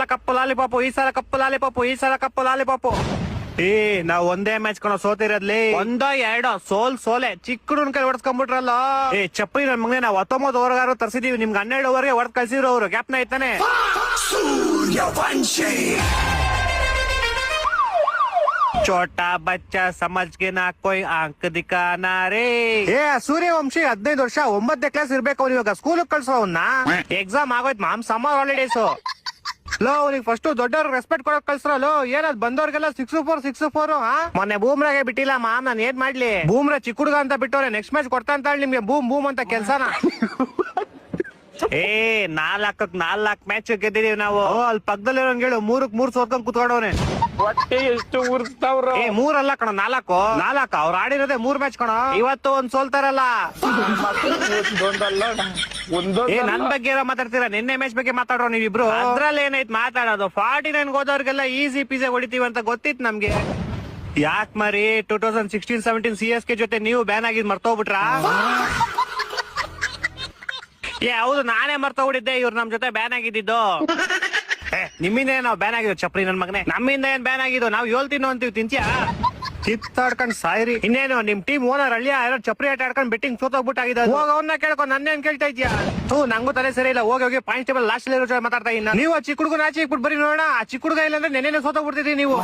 ಸಲ ಕಪ್ಪು ಲಾಲಿಪಾಪು, ಈ ಸಲ ಕಪ್ಪು ಲಾಲಿಪಾಪು, ಈ ಸಲ ಕಪ್ಪು ಲಾಲಿಪಾಪು. ನಾವ್ ಒಂದೇ ಮ್ಯಾಚ್ ಕಣ ಸೋತಿರೋದ್ಲಿ, ಒಂದೋ ಎರಡೋ ಸೋಲೆ ಚಿಕ್ಕ ಹುಡುಗನ ಕೈ ಹೊಡ್ಸ್ಕೊಂಡ್ಬಿಟ್ರಲ್ಲ. ಚಪ್ಪರಿ ನನ್ ಮಗನೇ, ನಾವ್ 19 ಓವರ್ಗಾರು ತರ್ಸಿದೀವಿ, ನಿಮ್ಗೆ 12 ಓವರ್ಗೆ ಹೊಡೆದ್ ಕಳ್ಸಿದ್ರು ಅವ್ರು. ಗ್ಯಾಪ್ನ ಐತಾನೆ. ಚೋಟಾ ಬಚ್ಚಾ ಸಮಜ್ಗೆ ನಾ ಕೊಯ್ ಅಂಕ ದಿಕ್ಕಾನಾ ರೇ. ಸೂರ್ಯವಂಶಿ 15 ವರ್ಷ 9ನೇ ಕ್ಲಾಸ್ ಇರ್ಬೇಕು ಅವ್ನು. ಇವಾಗ ಸ್ಕೂಲ್ ಕಳ್ಸೋ ಅವನ್ನ. ಎಕ್ಸಾಮ್ ಆಗೋಯ್ತು ಮಾಮ್, ಸಮ್ಮರ್ ಹಾಲಿಡೇಸ್. ಲೋ ಅವ್ನಿಗೆ ಫಸ್ಟ್ ದೊಡ್ಡವ್ರಿಗೆ ರೆಸ್ಪೆಕ್ಟ್ ಕೊಡಕ್ ಕಳ್ಸ್ರಲ್ಲ. ಏನದ್ ಬಂದವ್ರಿಗೆಲ್ಲ 6-4 ಮೊನ್ನೆ ಬೂಮ್ರಾಗೆ ಬಿಟ್ಟಿಲ್ಲ ಮಾಮ್, ನಾನ್ ಏನ್ ಮಾಡ್ಲಿ. ಬೂಮ್ರಾ ಚಿಕ್ಕ ಹುಡುಗ ಅಂತ ಬಿಟ್ಟವ್ರೆ, ನೆಕ್ಸ್ಟ್ ಮ್ಯಾಚ್ ಕೊಡ್ತಾ ಅಂತ ಹೇಳಿ ನಿಮ್ಗೆ ಬೂಮ್ ಅಂತ ಕೆಲ್ಸನ. 4 ಮ್ಯಾಚ್ ಗೆದ್ದಿದೀವಿ ನಾವು. ಅಲ್ಲಿ ಪಕ್ಕದಲ್ಲಿರೋ ಹೇಳು 3-3 ಸೋತ್ಕೊಂಡ್ ಕುತ್ಕೊಂಡವ್ನೆ. ಹೊಟ್ಟೆ ಎಷ್ಟು ಉರ್ಸ್ತಾವ್ರ. 3 ಅಲ್ಲ ಕಣ, 4 ಅವ್ರು ಆಡಿರೋದೇ 3 ಮ್ಯಾಚ್ ಕಣ. ಇವತ್ತು ಒಂದ್ ಸೋಲ್ತಾರಲ್ಲ. ನನ್ ಬಗ್ಗೆ ಏನೋ ಮಾತಾಡ್ತೀರಾ, ನಿನ್ನೆ ಮ್ಯಾಚ್ ಬಗ್ಗೆ ಮಾತಾಡ್ರೋ ನೀವಿಬ್ರು. ಅದ್ರಲ್ಲಿ ಏನೈತ್ ಮಾತಾಡೋದು. 49 ಹೋದವ್ರಿಗೆಲ್ಲ ಈಸಿ ಪಿಜೆ ಹೊಡಿತೀವಿ ಅಂತ ಗೊತ್ತಿತ್ತು ನಮ್ಗೆ. ಯಾಕ್ ಮರಿ 2016-17 CSK ಜೊತೆ ನೀವು ಬ್ಯಾನ್ ಆಗಿದ್ ಮರ್ತೋಗ್ಬಿಟ್ರಾ? ಹೌದು, ನಾನೇ ಮರ್ತೋಗ್ಬಿಟ್ಟಿದ್ದೆ ಇವ್ರು ನಮ್ ಜೊತೆ ಬ್ಯಾನ್ ಆಗಿದ್ದು. ನಿಮ್ಮಿಂದ ನಾವ್ ಬ್ಯಾನ್ ಆಗಿದ್ವು ಚಪ್ರಿ ನನ್ ಮಗನೇ. ನಮ್ಮಿಂದ ಏನ್ ಬ್ಯಾನ್ ಆಗಿದ್ದು? ನಾವ್ ಹೇಳ್ತೀನೋ ಅಂತೀವಿ, ತಿಂತ್ಯಾ? ಕಿತ್ತಾಡ್ಕೊಂಡ್ ಸಾಯ್ರಿ. ಇನ್ನೇನು ನಿಮ್ ಟೀಮ್ ಓನರ್ ಹಳ್ಳಿಯ ಯಾರೋ ಚಪ್ರಿ ಆಟ ಆಡ್ಕೊಂಡ್ ಬೆಟ್ಟಿಂಗ್ ಸೋತೋಗ್ಬಿಟ್ಟಾಗಿದ್ದ. ಹೋಗ ಅವ್ನ ಕೇಳ್ಕೊಂಡ್ ನನ್ನೇನ್ ಕೇಳ್ತಾ ಇದ್ಯಾ? ನಂಗೂ ತಲೆ ಸರಿ ಇಲ್ಲ. ಹೋಗಿ ಪಾಯಿಂಟ್ ಟೇಬಲ್ ಲಾಸ್ಟ್ ಮಾತಾಡ್ತಾ ಇನ್ನ. ನೀವು ಆ ಚಿಕ್ಕ ಹುಡುಗನ ಆಚೆ ಇಕ್ಬಿಟ್ಟು ಬರೀ ನೋಡೋಣ. ಆ ಚಿಕ್ಕ ಹುಡುಗ ಇಲ್ಲ ಅಂದ್ರೆ ನೆನ್ನೆ ಸೋತೋಗ್ಬಿಡ್ತಿದ್ರಿ ನೀವು.